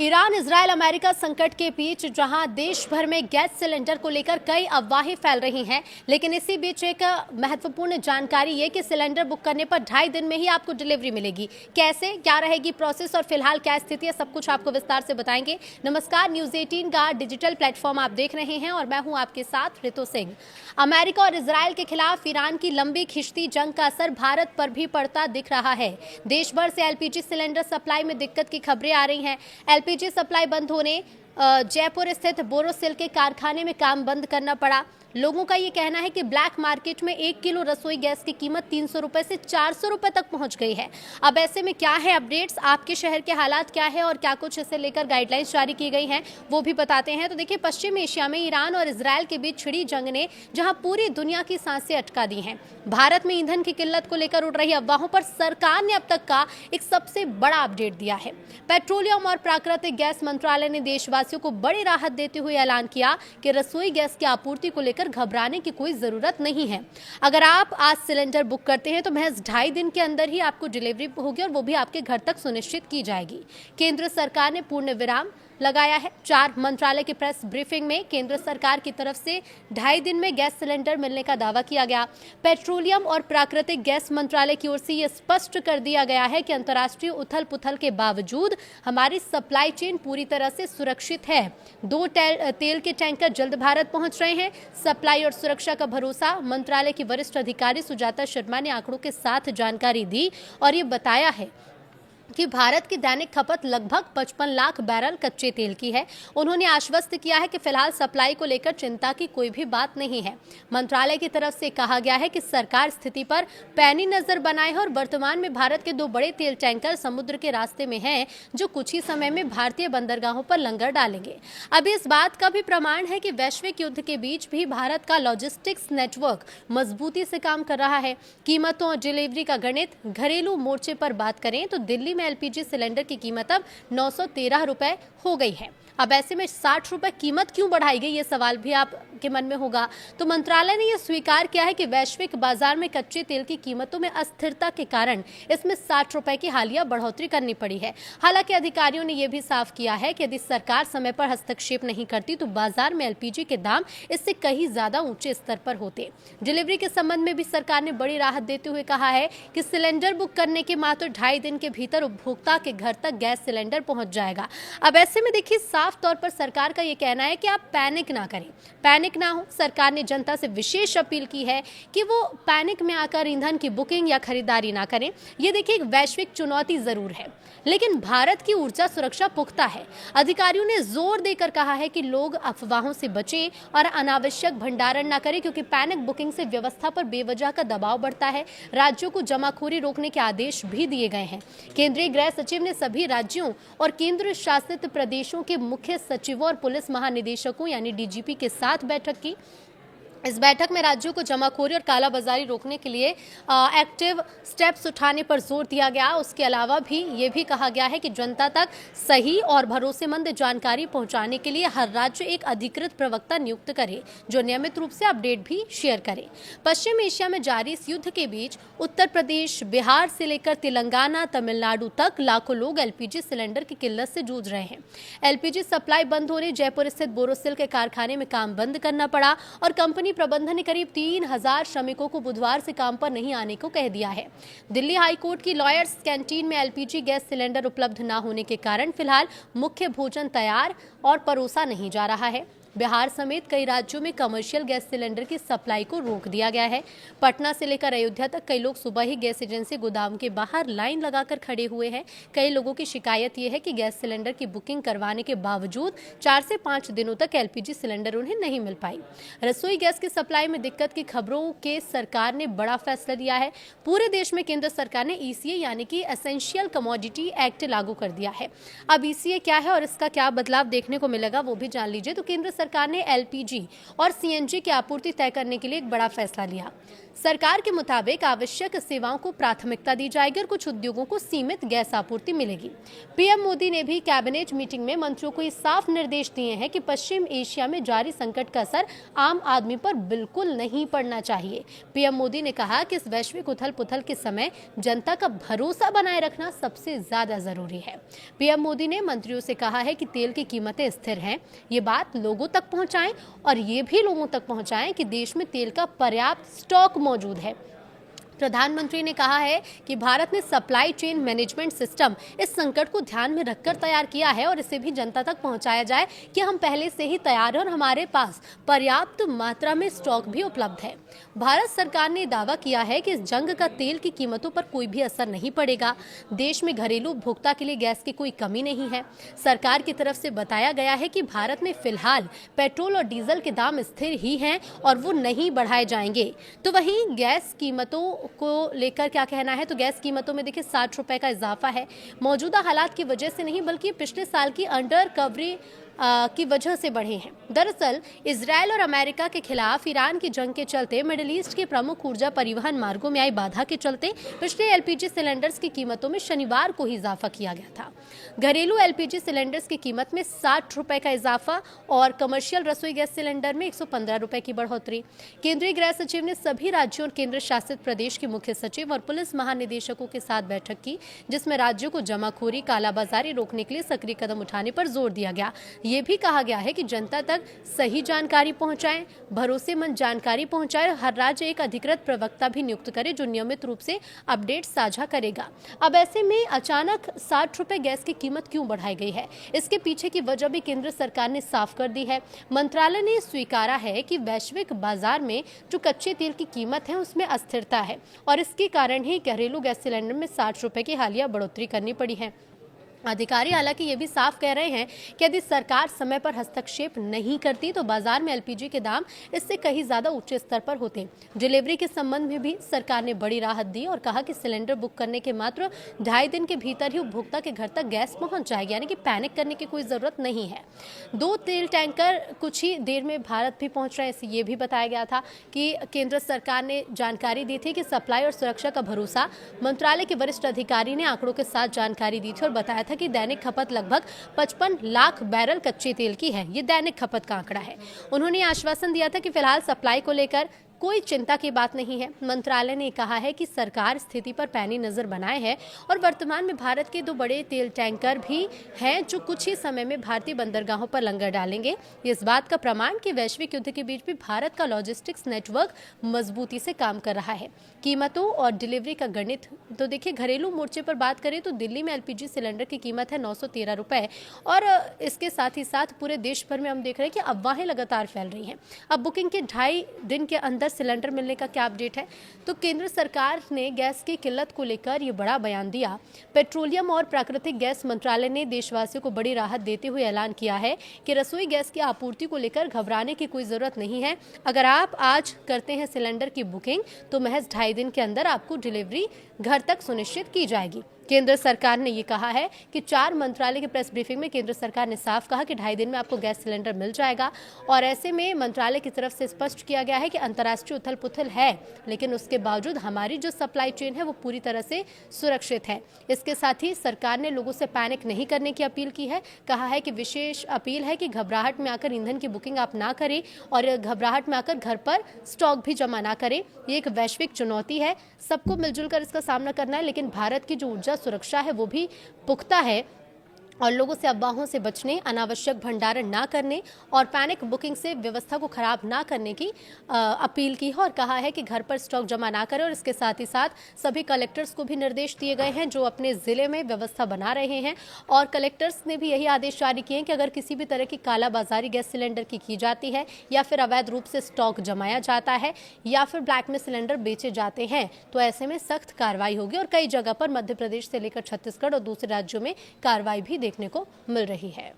Iran Israel America संकट के बीच जहां देश भर में गैस सिलेंडर को लेकर कई अफवाहें फैल रही हैं, लेकिन इसी बीच एक महत्वपूर्ण जानकारी ये कि सिलेंडर बुक करने पर 2.5 दिन में ही आपको डिलीवरी मिलेगी। कैसे, क्या रहेगी प्रोसेस और फिलहाल क्या स्थिति है, सब कुछ आपको विस्तार से बताएंगे। नमस्कार, न्यूज 18 का डिजिटल प्लेटफॉर्म आप देख रहे हैं और मैं हूं आपके साथ ऋतु सिंह। अमेरिका और इजरायल के खिलाफ ईरान की लंबी खिंचती जंग का असर भारत पर भी पड़ता दिख रहा है। देश भर से एलपीजी सिलेंडर सप्लाई में दिक्कत की खबरें आ रही हैं। एलपीजी सप्लाई बंद होने जयपुर स्थित बोरोसिल के कारखाने में काम बंद करना पड़ा। लोगों का ये कहना है कि ब्लैक मार्केट में 1 किलो रसोई गैस की कीमत 300 रुपए से 400 रुपए तक पहुंच गई है। अब ऐसे में क्या है अपडेट्स, आपके शहर के हालात क्या है और क्या कुछ इसे लेकर गाइडलाइंस जारी की गई हैं, वो भी बताते हैं। तो देखिए, पश्चिम एशिया में ईरान और इजरायल के बीच छिड़ी जंग ने जहां पूरी दुनिया की सांसें अटका दी हैं, भारत में ईंधन की किल्लत को लेकर उड़ रही अफवाहों पर सरकार ने अब तक का एक सबसे बड़ा अपडेट दिया है। पेट्रोलियम और प्राकृतिक गैस मंत्रालय ने देशवासियों को बड़ी राहत देते हुए ऐलान किया कि रसोई गैस की आपूर्ति को लेकर घबराने की कोई जरूरत नहीं है। अगर आप आज सिलेंडर बुक करते हैं तो महज 2.5 दिन के अंदर ही आपको डिलीवरी होगी और वो भी आपके घर तक सुनिश्चित की जाएगी। केंद्र सरकार ने पूर्ण विराम लगाया है। 4 मंत्रालय की प्रेस ब्रीफिंग में केंद्र सरकार की तरफ से 2.5 दिन में गैस सिलेंडर मिलने का दावा किया गया। पेट्रोलियम और प्राकृतिक गैस मंत्रालय की ओर से यह स्पष्ट कर दिया गया है कि अंतर्राष्ट्रीय उथल पुथल के बावजूद हमारी सप्लाई चेन पूरी तरह से सुरक्षित है। 2 तेल के टैंकर जल्द भारत पहुंच रहे हैं। सप्लाई और सुरक्षा का भरोसा, मंत्रालय की वरिष्ठ अधिकारी सुजाता शर्मा ने आंकड़ों के साथ जानकारी दी और ये बताया है कि भारत की दैनिक खपत लगभग 55 लाख बैरल कच्चे तेल की है। उन्होंने आश्वस्त किया है कि फिलहाल सप्लाई को लेकर चिंता की कोई भी बात नहीं है। मंत्रालय की तरफ से कहा गया है कि सरकार स्थिति पर पैनी नजर बनाए है और वर्तमान में भारत के 2 बड़े तेल टैंकर समुद्र के रास्ते में हैं, जो कुछ ही समय में भारतीय बंदरगाहों पर लंगर डालेंगे। अभी इस बात का भी प्रमाण है कि वैश्विक युद्ध के बीच भी भारत का लॉजिस्टिक्स नेटवर्क मजबूती से काम कर रहा है। कीमतों और डिलीवरी का गणित, घरेलू मोर्चे पर बात करें तो दिल्ली एलपीजी सिलेंडर की कीमत अब 913 रुपए हो गई है। अब ऐसे में 60 रुपए कीमत क्यों बढ़ाई गई, ये सवाल भी आपके मन में होगा। तो मंत्रालय ने यह स्वीकार किया है कि वैश्विक बाजार में कच्चे तेल की कीमतों में अस्थिरता के कारण इसमें 60 रुपए की हालिया बढ़ोतरी करनी पड़ी है। हालांकि अधिकारियों ने यह भी साफ किया है कि यदि सरकार समय पर हस्तक्षेप नहीं करती तो बाजार में एलपीजी के दाम इससे कहीं ज्यादा ऊंचे स्तर पर होते। डिलीवरी के संबंध में भी सरकार ने बड़ी राहत देते हुए कहा है कि सिलेंडर बुक करने के मात्र 2.5 दिन के भीतर उपभोक्ता के घर तक गैस सिलेंडर पहुंच जाएगा। अब ऐसे में देखिए, साफ तौर पर सरकार का यह कहना है कि आप पैनिक ना करें, पैनिक ना हो। सरकार ने जनता से विशेष अपील की है कि वो पैनिक में आकर ईंधन की बुकिंग या खरीदारी ना करें। ये देखिए, एक वैश्विक चुनौती जरूर है, लेकिन भारत की ऊर्जा सुरक्षा पुख्ता है। अधिकारियों ने जोर देकर कहा है कि लोग अफवाहों से बचें और अनावश्यक भंडारण ना करें, क्योंकि पैनिक बुकिंग से व्यवस्था पर बेवजह का दबाव बढ़ता है। राज्यों को जमाखोरी रोकने के आदेश भी दिए गए हैं। केंद्रीय गृह सचिव ने सभी राज्यों और केंद्र शासित प्रदेशों के मुख्य सचिवों और पुलिस महानिदेशकों यानी डीजीपी के साथ बैठक की। इस बैठक में राज्यों को जमाखोरी और कालाबाजारी रोकने के लिए एक्टिव स्टेप्स उठाने पर जोर दिया गया। उसके अलावा भी ये भी कहा गया है कि जनता तक सही और भरोसेमंद जानकारी पहुंचाने के लिए हर राज्य एक अधिकृत प्रवक्ता नियुक्त करे, जो नियमित रूप से अपडेट भी शेयर करे। पश्चिम एशिया में जारी इस युद्ध के बीच उत्तर प्रदेश, बिहार से लेकर तेलंगाना, तमिलनाडु तक लाखों लोग एलपीजी सिलेंडर की किल्लत से जूझ रहे हैं। एलपीजी सप्लाई बंद होने जयपुर स्थित बोरोसिल के कारखाने में काम बंद करना पड़ा और कंपनी प्रबंधन ने करीब 3000 श्रमिकों को बुधवार से काम पर नहीं आने को कह दिया है। दिल्ली हाईकोर्ट की लॉयर्स कैंटीन में एलपीजी गैस सिलेंडर उपलब्ध न होने के कारण फिलहाल मुख्य भोजन तैयार और परोसा नहीं जा रहा है। बिहार समेत कई राज्यों में कमर्शियल गैस सिलेंडर की सप्लाई को रोक दिया गया है। पटना से लेकर अयोध्या तक कई लोग सुबह ही गैस एजेंसी गोदाम के बाहर लाइन लगाकर खड़े हुए हैं। कई लोगों की शिकायत यह है कि गैस सिलेंडर की बुकिंग करवाने के बावजूद 4 से 5 दिनों तक एलपीजी सिलेंडर उन्हें नहीं मिल पाई। रसोई गैस की सप्लाई में दिक्कत की खबरों के सरकार ने बड़ा फैसला लिया है। पूरे देश में केंद्र सरकार ने ईसीए यानी कि एसेंशियल कमोडिटी एक्ट लागू कर दिया है। अब ईसीए क्या है और इसका क्या बदलाव देखने को मिलेगा, वो भी जान लीजिए। तो केंद्र सरकार ने एलपीजी और सीएनजी की आपूर्ति तय करने के लिए एक बड़ा फैसला लिया। सरकार के मुताबिक आवश्यक सेवाओं को प्राथमिकता दी जाएगी और कुछ उद्योगों को सीमित गैस आपूर्ति मिलेगी। पीएम मोदी ने भी कैबिनेट मीटिंग में मंत्रियों को ये साफ निर्देश दिए हैं कि पश्चिम एशिया में जारी संकट का असर आम आदमी पर बिल्कुल नहीं पड़ना चाहिए। पीएम मोदी ने कहा कि इस वैश्विक उथल पुथल के समय जनता का भरोसा बनाए रखना सबसे ज्यादा जरूरी है। पीएम मोदी ने मंत्रियों से कहा है कि तेल की कीमतें स्थिर हैं, ये बात लोगों तक पहुंचाएं और ये भी लोगों तक पहुंचाएं कि देश में तेल का पर्याप्त स्टॉक मौजूद है। प्रधानमंत्री ने कहा है कि भारत ने सप्लाई चेन मैनेजमेंट सिस्टम इस संकट को ध्यान में रखकर तैयार किया है और इसे भी जनता तक पहुंचाया जाए कि हम पहले से ही तैयार हैं और हमारे पास पर्याप्त मात्रा में स्टॉक भी उपलब्ध है। भारत सरकार ने दावा किया है कि इस जंग का तेल की कीमतों पर कोई भी असर नहीं पड़ेगा। देश में घरेलू उपभोक्ता के लिए गैस की कोई कमी नहीं है। सरकार की तरफ से बताया गया है कि भारत में फिलहाल पेट्रोल और डीजल के दाम स्थिर ही हैं और वो नहीं बढ़ाए जाएंगे। तो वहीं गैस कीमतों को लेकर क्या कहना है, तो गैस कीमतों में देखिए 60 रुपए का इजाफा है। मौजूदा हालात की वजह से नहीं बल्कि पिछले साल की अंडर कवरी की वजह से बढ़े हैं। दरअसल इजरायल और अमेरिका के खिलाफ ईरान की जंग के चलते मिडिल ईस्ट के प्रमुख ऊर्जा परिवहन मार्गों में आई बाधा के चलते पिछले एलपीजी सिलेंडर्स की कीमतों में शनिवार को ही इजाफा किया गया था। घरेलू एलपीजी सिलेंडर्स की कीमत में 60 रुपए का इजाफा और कमर्शियल रसोई गैस सिलेंडर में 115 रुपए की बढ़ोतरी। केंद्रीय गृह सचिव ने सभी राज्यों और केंद्र शासित प्रदेश के मुख्य सचिव और पुलिस महानिदेशकों के साथ बैठक की, जिसमें राज्यों को जमाखोरी, कालाबाजारी रोकने के लिए सक्रिय कदम उठाने पर जोर दिया गया। ये भी कहा गया है कि जनता तक सही जानकारी पहुंचाएं, भरोसेमंद जानकारी पहुंचाएं। हर राज्य एक अधिकृत प्रवक्ता भी नियुक्त करे जो नियमित रूप से अपडेट साझा करेगा। अब ऐसे में अचानक 60 रुपए गैस की कीमत क्यों बढ़ाई गई है, इसके पीछे की वजह भी केंद्र सरकार ने साफ कर दी है। मंत्रालय ने स्वीकारा है कि वैश्विक बाजार में जो कच्चे तेल की कीमत है उसमें अस्थिरता है और इसके कारण ही घरेलू गैस सिलेंडर में 60 रुपए की हालिया बढ़ोतरी करनी पड़ी है। अधिकारी हालांकि ये भी साफ कह रहे हैं कि यदि सरकार समय पर हस्तक्षेप नहीं करती तो बाजार में एलपीजी के दाम इससे कहीं ज्यादा ऊंचे स्तर पर होते। डिलीवरी के संबंध में भी सरकार ने बड़ी राहत दी और कहा कि सिलेंडर बुक करने के मात्र 2.5 दिन के भीतर ही उपभोक्ता के घर तक गैस पहुंच जाएगी, यानी कि पैनिक करने की कोई जरूरत नहीं है। 2 तेल टैंकर कुछ ही देर में भारत भी पहुंच रहे हैं। ये भी बताया गया था कि केंद्र सरकार ने जानकारी दी थी कि सप्लाई और सुरक्षा का भरोसा। मंत्रालय के वरिष्ठ अधिकारी ने आंकड़ों के साथ जानकारी दी थी और बताया कि दैनिक खपत लगभग 55 लाख बैरल कच्चे तेल की है। ये दैनिक खपत का आंकड़ा है। उन्होंने आश्वासन दिया था कि फिलहाल सप्लाई को लेकर कोई चिंता की बात नहीं है। मंत्रालय ने कहा है कि सरकार स्थिति पर पैनी नजर बनाए है और वर्तमान में भारत के 2 बड़े तेल टैंकर भी हैं जो कुछ ही समय में भारतीय बंदरगाहों पर लंगर डालेंगे। इस बात का प्रमाण कि वैश्विक युद्ध के बीच भी भारत का लॉजिस्टिक्स नेटवर्क मजबूती से काम कर रहा है। कीमतों और डिलीवरी का गणित तो देखिए, घरेलू मोर्चे पर बात करें तो दिल्ली में एलपीजी सिलेंडर की कीमत है 913 रुपए और इसके साथ ही साथ पूरे देश भर में हम देख रहे हैं कि अफवाहें लगातार फैल रही हैं। अब बुकिंग के 2.5 दिन के अंदर सिलेंडर मिलने का क्या अपडेट है, तो केंद्र सरकार ने गैस की किल्लत को लेकर ये बड़ा बयान दिया। पेट्रोलियम और प्राकृतिक गैस मंत्रालय ने देशवासियों को बड़ी राहत देते हुए ऐलान किया है कि रसोई गैस की आपूर्ति को लेकर घबराने की कोई जरूरत नहीं है। अगर आप आज करते हैं सिलेंडर की बुकिंग तो महज 2.5 दिन के अंदर आपको डिलीवरी घर तक सुनिश्चित की जाएगी। केंद्र सरकार ने ये कहा है कि 4 मंत्रालय के प्रेस ब्रीफिंग में केंद्र सरकार ने साफ कहा कि 2.5 दिन में आपको गैस सिलेंडर मिल जाएगा और ऐसे में मंत्रालय की तरफ से स्पष्ट किया गया है कि अंतर्राष्ट्रीय उथल पुथल है, लेकिन उसके बावजूद हमारी जो सप्लाई चेन है वो पूरी तरह से सुरक्षित है। इसके साथ ही सरकार ने लोगों से पैनिक नहीं करने की अपील की है। कहा है कि विशेष अपील है कि घबराहट में आकर ईंधन की बुकिंग आप ना करें और घबराहट में आकर घर पर स्टॉक भी जमा ना करें। ये एक वैश्विक चुनौती है, सबको मिलजुल कर इसका सामना करना है, लेकिन भारत की जो ऊर्जा सुरक्षा है वो भी पुख्ता है और लोगों से अफवाहों से बचने, अनावश्यक भंडारण ना करने और पैनिक बुकिंग से व्यवस्था को खराब ना करने की अपील की है और कहा है कि घर पर स्टॉक जमा ना करें। और इसके साथ ही साथ सभी कलेक्टर्स को भी निर्देश दिए गए हैं जो अपने जिले में व्यवस्था बना रहे हैं और कलेक्टर्स ने भी यही आदेश जारी किए हैं कि अगर किसी भी तरह की कालाबाजारी गैस सिलेंडर की जाती है या फिर अवैध रूप से स्टॉक जमाया जाता है या फिर ब्लैक में सिलेंडर बेचे जाते हैं तो ऐसे में सख्त कार्रवाई होगी और कई जगह पर मध्य प्रदेश से लेकर छत्तीसगढ़ और दूसरे राज्यों में कार्रवाई भी देखने को मिल रही है।